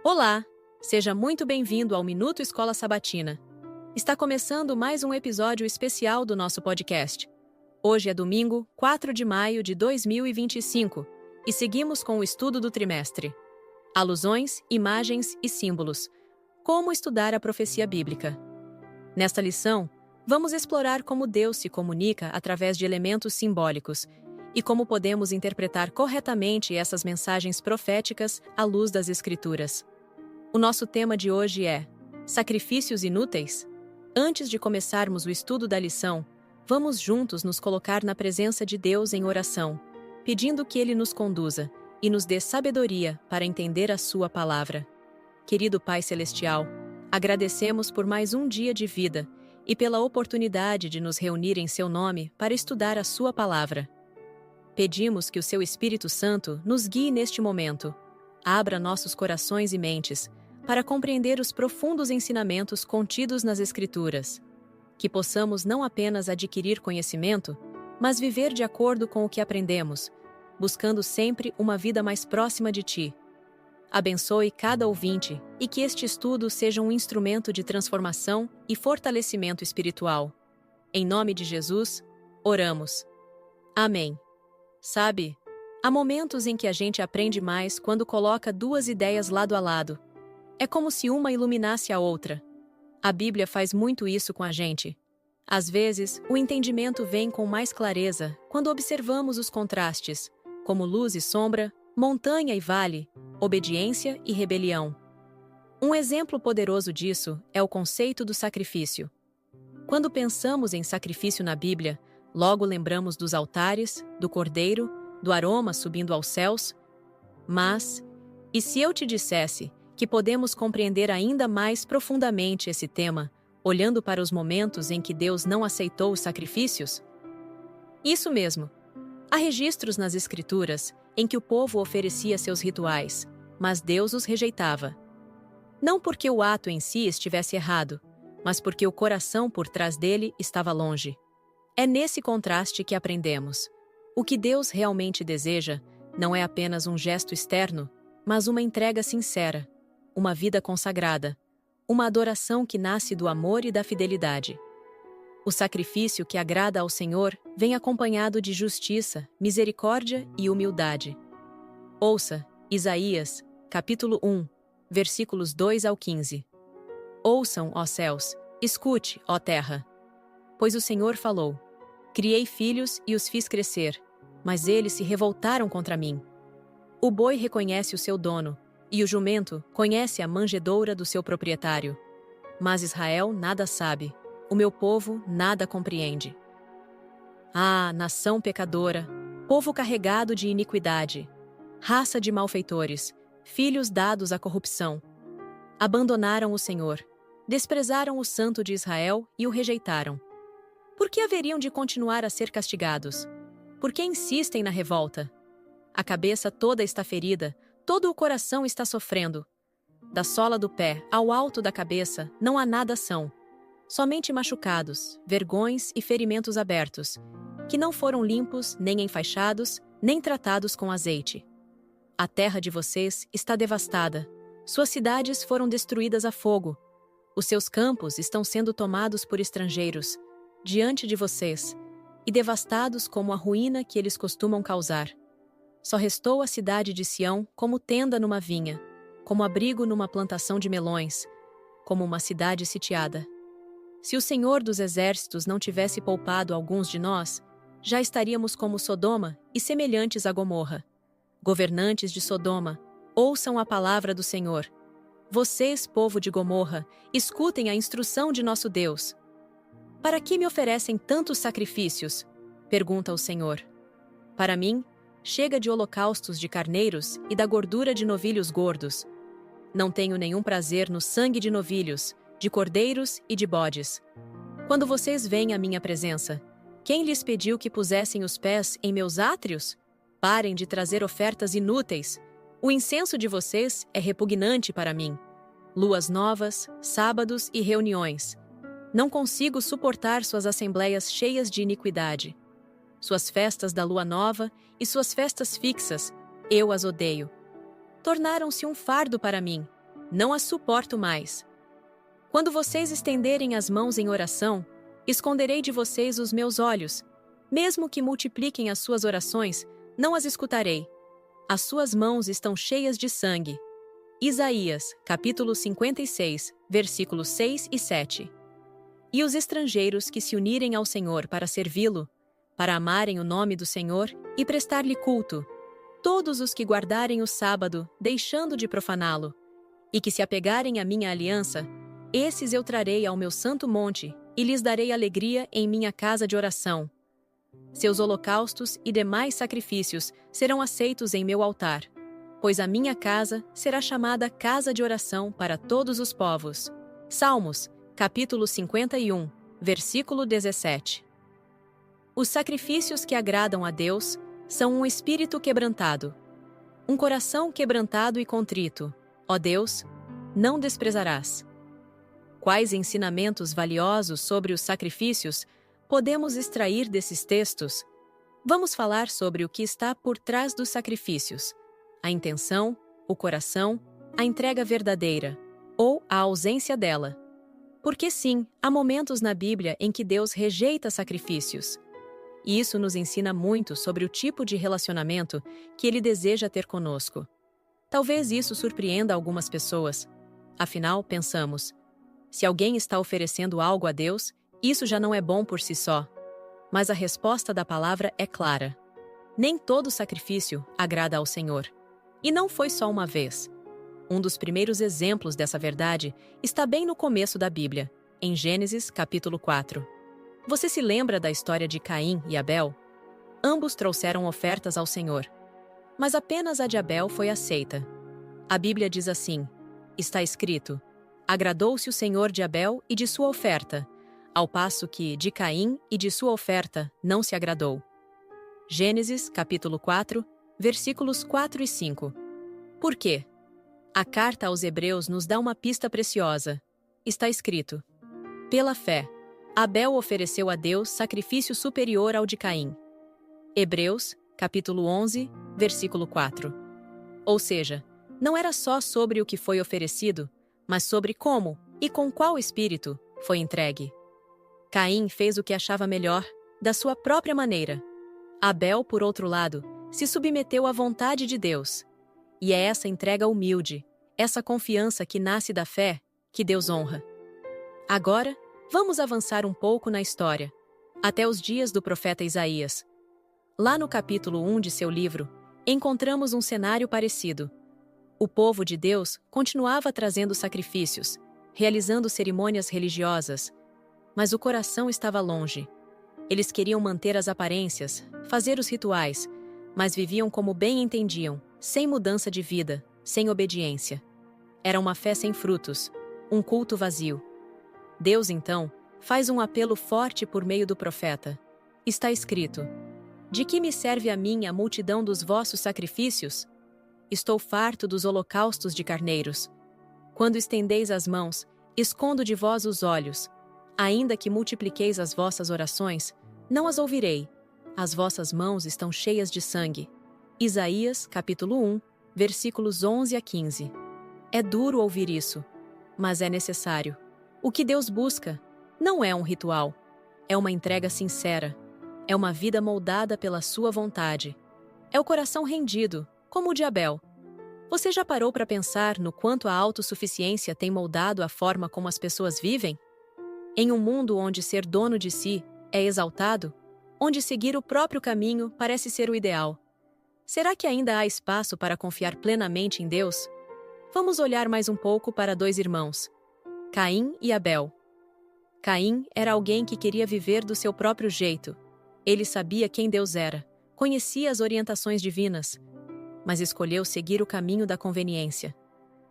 Olá! Seja muito bem-vindo ao Minuto Escola Sabatina. Está começando mais um episódio especial do nosso podcast. Hoje é domingo, 4 de maio de 2025 e seguimos com o estudo do trimestre. Alusões, imagens e símbolos. Como estudar a profecia bíblica. Nesta lição, vamos explorar como Deus se comunica através de elementos simbólicos e como podemos interpretar corretamente essas mensagens proféticas à luz das Escrituras. O nosso tema de hoje é sacrifícios inúteis? Antes de começarmos o estudo da lição, vamos juntos nos colocar na presença de Deus em oração, pedindo que Ele nos conduza e nos dê sabedoria para entender a Sua palavra. Querido Pai Celestial, agradecemos por mais um dia de vida e pela oportunidade de nos reunir em Seu nome para estudar a Sua palavra. Pedimos que o Seu Espírito Santo nos guie neste momento. Abra nossos corações e mentes para compreender os profundos ensinamentos contidos nas Escrituras. Que possamos não apenas adquirir conhecimento, mas viver de acordo com o que aprendemos, buscando sempre uma vida mais próxima de Ti. Abençoe cada ouvinte e que este estudo seja um instrumento de transformação e fortalecimento espiritual. Em nome de Jesus, oramos. Amém. Sabe, há momentos em que a gente aprende mais quando coloca duas ideias lado a lado. É como se uma iluminasse a outra. A Bíblia faz muito isso com a gente. Às vezes, o entendimento vem com mais clareza quando observamos os contrastes, como luz e sombra, montanha e vale, obediência e rebelião. Um exemplo poderoso disso é o conceito do sacrifício. Quando pensamos em sacrifício na Bíblia, logo lembramos dos altares, do cordeiro, do aroma subindo aos céus. Mas, e se eu te dissesse que podemos compreender ainda mais profundamente esse tema, olhando para os momentos em que Deus não aceitou os sacrifícios? Isso mesmo. Há registros nas Escrituras em que o povo oferecia seus rituais, mas Deus os rejeitava. Não porque o ato em si estivesse errado, mas porque o coração por trás dele estava longe. É nesse contraste que aprendemos. O que Deus realmente deseja não é apenas um gesto externo, mas uma entrega sincera, uma vida consagrada, uma adoração que nasce do amor e da fidelidade. O sacrifício que agrada ao Senhor vem acompanhado de justiça, misericórdia e humildade. Ouça, Isaías, capítulo 1, versículos 2 ao 15. Ouçam, ó céus, escute, ó terra. Pois o Senhor falou: criei filhos e os fiz crescer, mas eles se revoltaram contra mim. O boi reconhece o seu dono, e o jumento conhece a manjedoura do seu proprietário. Mas Israel nada sabe, o meu povo nada compreende. Ah, nação pecadora, povo carregado de iniquidade, raça de malfeitores, filhos dados à corrupção. Abandonaram o Senhor, desprezaram o Santo de Israel e o rejeitaram. Por que haveriam de continuar a ser castigados? Por que insistem na revolta? A cabeça toda está ferida, todo o coração está sofrendo. Da sola do pé ao alto da cabeça não há nada são. Somente machucados, vergões e ferimentos abertos, que não foram limpos, nem enfaixados, nem tratados com azeite. A terra de vocês está devastada. Suas cidades foram destruídas a fogo. Os seus campos estão sendo tomados por estrangeiros, diante de vocês, e devastados como a ruína que eles costumam causar. Só restou a cidade de Sião como tenda numa vinha, como abrigo numa plantação de melões, como uma cidade sitiada. Se o Senhor dos Exércitos não tivesse poupado alguns de nós, já estaríamos como Sodoma e semelhantes a Gomorra. Governantes de Sodoma, ouçam a palavra do Senhor. Vocês, povo de Gomorra, escutem a instrução de nosso Deus. Para que me oferecem tantos sacrifícios? Pergunta o Senhor. Para mim, chega de holocaustos de carneiros e da gordura de novilhos gordos. Não tenho nenhum prazer no sangue de novilhos, de cordeiros e de bodes. Quando vocês vêm à minha presença, quem lhes pediu que pusessem os pés em meus átrios? Parem de trazer ofertas inúteis. O incenso de vocês é repugnante para mim. Luas novas, sábados e reuniões. Não consigo suportar suas assembleias cheias de iniquidade. Suas festas da lua nova e suas festas fixas, eu as odeio. Tornaram-se um fardo para mim. não as suporto mais. Quando vocês estenderem as mãos em oração, esconderei de vocês os meus olhos. Mesmo que multipliquem as suas orações, não as escutarei. As suas mãos estão cheias de sangue. Isaías, capítulo 56, versículos 6 e 7. E os estrangeiros que se unirem ao Senhor para servi-lo, para amarem o nome do Senhor e prestar-lhe culto, todos os que guardarem o sábado, deixando de profaná-lo, e que se apegarem à minha aliança, esses eu trarei ao meu santo monte e lhes darei alegria em minha casa de oração. Seus holocaustos e demais sacrifícios serão aceitos em meu altar, pois a minha casa será chamada casa de oração para todos os povos. Salmos, capítulo 51, versículo 17. Os sacrifícios que agradam a Deus são um espírito quebrantado, um coração quebrantado e contrito. Ó Deus, não desprezarás. Quais ensinamentos valiosos sobre os sacrifícios podemos extrair desses textos? Vamos falar sobre o que está por trás dos sacrifícios: a intenção, o coração, a entrega verdadeira, ou a ausência dela. Porque sim, há momentos na Bíblia em que Deus rejeita sacrifícios. E isso nos ensina muito sobre o tipo de relacionamento que Ele deseja ter conosco. Talvez isso surpreenda algumas pessoas. Afinal, pensamos, se alguém está oferecendo algo a Deus, isso já não é bom por si só. Mas a resposta da palavra é clara. Nem todo sacrifício agrada ao Senhor. E não foi só uma vez. Um dos primeiros exemplos dessa verdade está bem no começo da Bíblia, em Gênesis, capítulo 4. Você se lembra da história de Caim e Abel? Ambos trouxeram ofertas ao Senhor. Mas apenas a de Abel foi aceita. A Bíblia diz assim: está escrito: agradou-se o Senhor de Abel e de sua oferta, ao passo que de Caim e de sua oferta não se agradou. Gênesis, capítulo 4, versículos 4 e 5. Por quê? A carta aos Hebreus nos dá uma pista preciosa. Está escrito: pela fé, Abel ofereceu a Deus sacrifício superior ao de Caim. Hebreus, capítulo 11, versículo 4. Ou seja, não era só sobre o que foi oferecido, mas sobre como e com qual espírito foi entregue. Caim fez o que achava melhor, da sua própria maneira. Abel, por outro lado, se submeteu à vontade de Deus. E é essa entrega humilde, essa confiança que nasce da fé, que Deus honra. Agora, vamos avançar um pouco na história, até os dias do profeta Isaías. Lá no capítulo 1 de seu livro, encontramos um cenário parecido. O povo de Deus continuava trazendo sacrifícios, realizando cerimônias religiosas, mas o coração estava longe. Eles queriam manter as aparências, fazer os rituais, mas viviam como bem entendiam, sem mudança de vida, sem obediência. Era uma fé sem frutos, um culto vazio. Deus, então, faz um apelo forte por meio do profeta. Está escrito: de que me serve a mim a multidão dos vossos sacrifícios? Estou farto dos holocaustos de carneiros. Quando estendeis as mãos, escondo de vós os olhos. Ainda que multipliqueis as vossas orações, não as ouvirei. As vossas mãos estão cheias de sangue. Isaías, capítulo 1, versículos 11 a 15. É duro ouvir isso, mas é necessário. O que Deus busca não é um ritual, é uma entrega sincera, é uma vida moldada pela sua vontade. É o coração rendido, como o de Abel. Você já parou para pensar no quanto a autossuficiência tem moldado a forma como as pessoas vivem? Em um mundo onde ser dono de si é exaltado, onde seguir o próprio caminho parece ser o ideal, será que ainda há espaço para confiar plenamente em Deus? Vamos olhar mais um pouco para dois irmãos, Caim e Abel. Caim era alguém que queria viver do seu próprio jeito. Ele sabia quem Deus era, conhecia as orientações divinas, mas escolheu seguir o caminho da conveniência.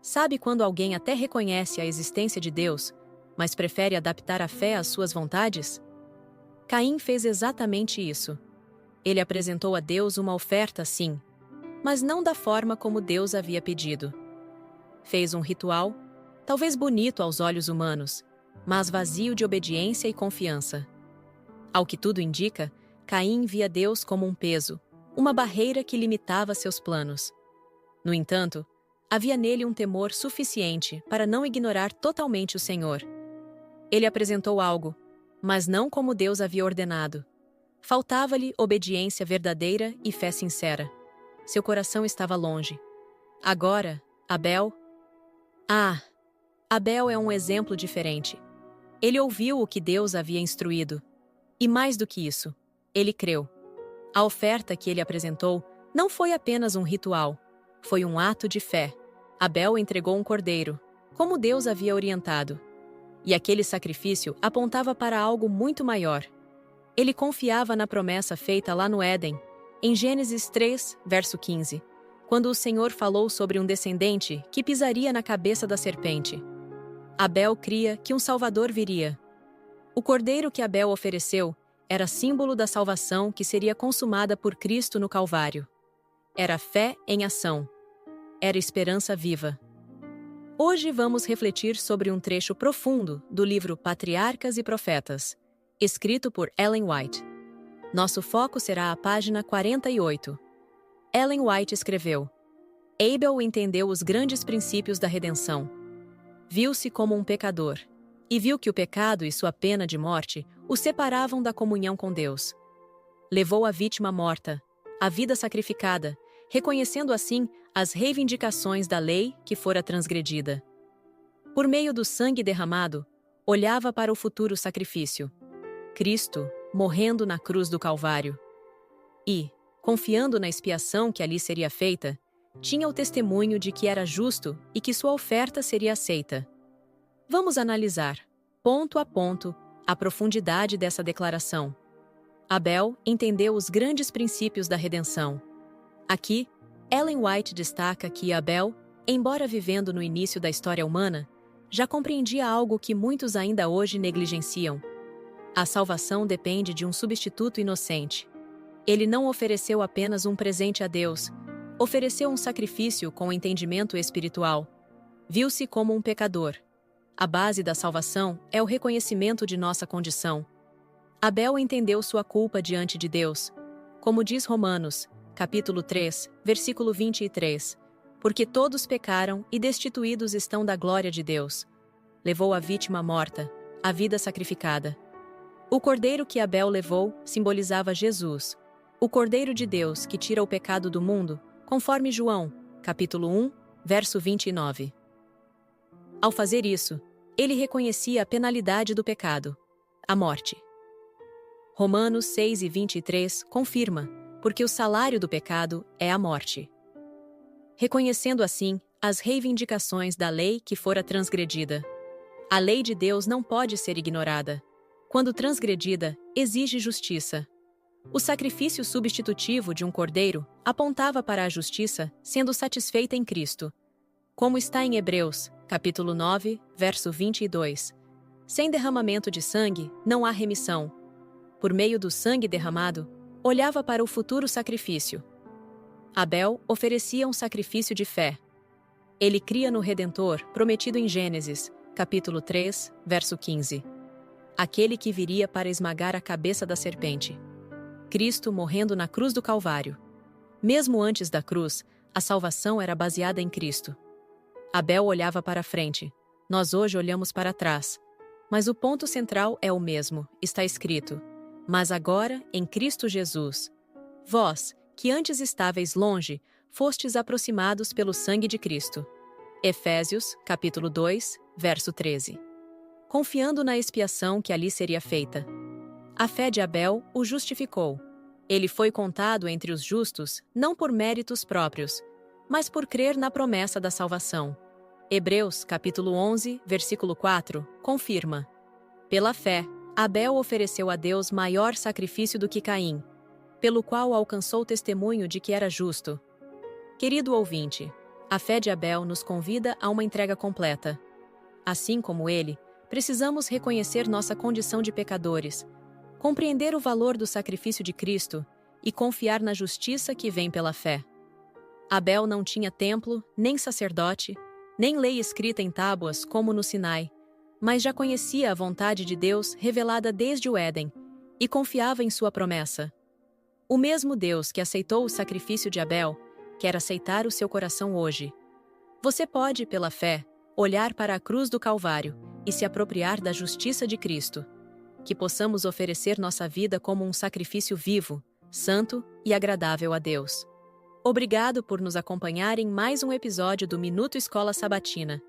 Sabe quando alguém até reconhece a existência de Deus, mas prefere adaptar a fé às suas vontades? Caim fez exatamente isso. Ele apresentou a Deus uma oferta, sim, mas não da forma como Deus havia pedido. Fez um ritual, talvez bonito aos olhos humanos, mas vazio de obediência e confiança. Ao que tudo indica, Caim via Deus como um peso, uma barreira que limitava seus planos. No entanto, havia nele um temor suficiente para não ignorar totalmente o Senhor. Ele apresentou algo, mas não como Deus havia ordenado. Faltava-lhe obediência verdadeira e fé sincera. Seu coração estava longe. Agora, Abel... Abel é um exemplo diferente. Ele ouviu o que Deus havia instruído. E mais do que isso, ele creu. A oferta que ele apresentou não foi apenas um ritual, foi um ato de fé. Abel entregou um cordeiro, como Deus havia orientado. E aquele sacrifício apontava para algo muito maior. Ele confiava na promessa feita lá no Éden, em Gênesis 3, verso 15, quando o Senhor falou sobre um descendente que pisaria na cabeça da serpente. Abel cria que um Salvador viria. O cordeiro que Abel ofereceu era símbolo da salvação que seria consumada por Cristo no Calvário. Era fé em ação. Era esperança viva. Hoje vamos refletir sobre um trecho profundo do livro Patriarcas e Profetas, escrito por Ellen White. Nosso foco será a página 48. Ellen White escreveu: Abel entendeu os grandes princípios da redenção. Viu-se como um pecador, e viu que o pecado e sua pena de morte o separavam da comunhão com Deus. Levou a vítima morta, a vida sacrificada, reconhecendo assim as reivindicações da lei que fora transgredida. Por meio do sangue derramado, olhava para o futuro sacrifício, Cristo morrendo na cruz do Calvário. E, confiando na expiação que ali seria feita, tinha o testemunho de que era justo e que sua oferta seria aceita. Vamos analisar, ponto a ponto, a profundidade dessa declaração. Abel entendeu os grandes princípios da redenção. Aqui, Ellen White destaca que Abel, embora vivendo no início da história humana, já compreendia algo que muitos ainda hoje negligenciam. A salvação depende de um substituto inocente. Ele não ofereceu apenas um presente a Deus, ofereceu um sacrifício com entendimento espiritual. Viu-se como um pecador. A base da salvação é o reconhecimento de nossa condição. Abel entendeu sua culpa diante de Deus. Como diz Romanos, capítulo 3, versículo 23, porque todos pecaram e destituídos estão da glória de Deus. Levou a vítima morta, a vida sacrificada. O cordeiro que Abel levou simbolizava Jesus, o Cordeiro de Deus que tira o pecado do mundo, conforme João, capítulo 1, verso 29. Ao fazer isso, ele reconhecia a penalidade do pecado, a morte. Romanos 6 e 23 confirma, porque o salário do pecado é a morte. Reconhecendo assim as reivindicações da lei que fora transgredida. A lei de Deus não pode ser ignorada. Quando transgredida, exige justiça. O sacrifício substitutivo de um cordeiro apontava para a justiça sendo satisfeita em Cristo. Como está em Hebreus, capítulo 9, verso 22. Sem derramamento de sangue, não há remissão. Por meio do sangue derramado, olhava para o futuro sacrifício. Abel oferecia um sacrifício de fé. Ele cria no Redentor prometido em Gênesis, capítulo 3, verso 15. Aquele que viria para esmagar a cabeça da serpente. Cristo morrendo na cruz do Calvário. Mesmo antes da cruz, a salvação era baseada em Cristo. Abel olhava para a frente, nós hoje olhamos para trás. Mas o ponto central é o mesmo, está escrito: mas agora, em Cristo Jesus, vós, que antes estáveis longe, fostes aproximados pelo sangue de Cristo. Efésios, capítulo 2, verso 13. Confiando na expiação que ali seria feita. A fé de Abel o justificou. Ele foi contado entre os justos, não por méritos próprios, mas por crer na promessa da salvação. Hebreus, capítulo 11, versículo 4, confirma. Pela fé, Abel ofereceu a Deus maior sacrifício do que Caim, pelo qual alcançou o testemunho de que era justo. Querido ouvinte, a fé de Abel nos convida a uma entrega completa. Assim como ele, precisamos reconhecer nossa condição de pecadores, compreender o valor do sacrifício de Cristo e confiar na justiça que vem pela fé. Abel não tinha templo, nem sacerdote, nem lei escrita em tábuas como no Sinai, mas já conhecia a vontade de Deus revelada desde o Éden e confiava em sua promessa. O mesmo Deus que aceitou o sacrifício de Abel quer aceitar o seu coração hoje. Você pode, pela fé, olhar para a cruz do Calvário e se apropriar da justiça de Cristo. Que possamos oferecer nossa vida como um sacrifício vivo, santo e agradável a Deus. Obrigado por nos acompanhar em mais um episódio do Minuto Escola Sabatina.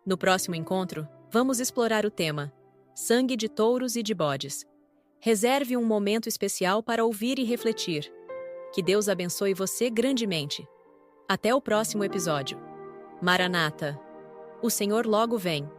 No próximo encontro, vamos explorar o tema Sangue de touros e de bodes. Reserve um momento especial para ouvir e refletir. Que Deus abençoe você grandemente. Até o próximo episódio. Maranata! O Senhor logo vem.